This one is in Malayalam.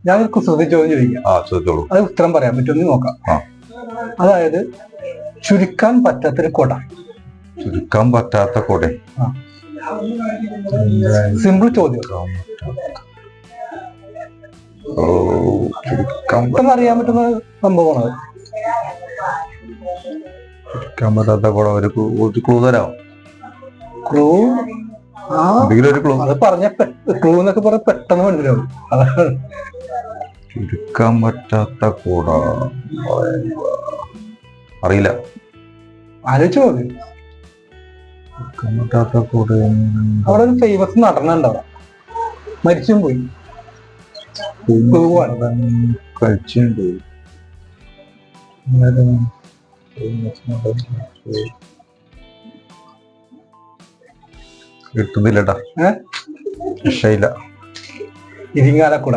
ഞാൻ കുസൃതി ചോദ്യം ചോദിക്കാം. അത് ഉത്തരം പറയാൻ പറ്റുമെന്ന് നോക്കാം. അതായത് ചുരുക്കാൻ പറ്റാത്തൊരു കൊട. ചുരുക്കാൻ പറ്റാത്ത കൊട. സിമ്പിൾ ചോദ്യം. പെട്ടെന്ന് അറിയാൻ പറ്റുന്ന സംഭവമാണ്. ചുരുക്കാൻ പറ്റാത്ത കൊട. ഒരു ക്ലൂ തരാമോ? ക്ലൂ അത് പറഞ്ഞ ക്ലൂ എന്നൊക്കെ പറഞ്ഞ പെട്ടെന്ന് മനസ്സിലാവും. അതാണ് ചുരുക്കാൻ പറ്റാത്ത കൂട. അറിയില്ല. ആലോചിച്ചു മതി. ചുരുക്കാൻ പറ്റാത്ത കൂട. അവിടെ ഒരു ഫേമസ് നടനുണ്ട്, അവിടെ മരിച്ചും പോയി. കഴിച്ചുണ്ട്. കിട്ടുന്നില്ലട്ടാ. രക്ഷയില്ല. ഇരിങ്ങാലക്കുട.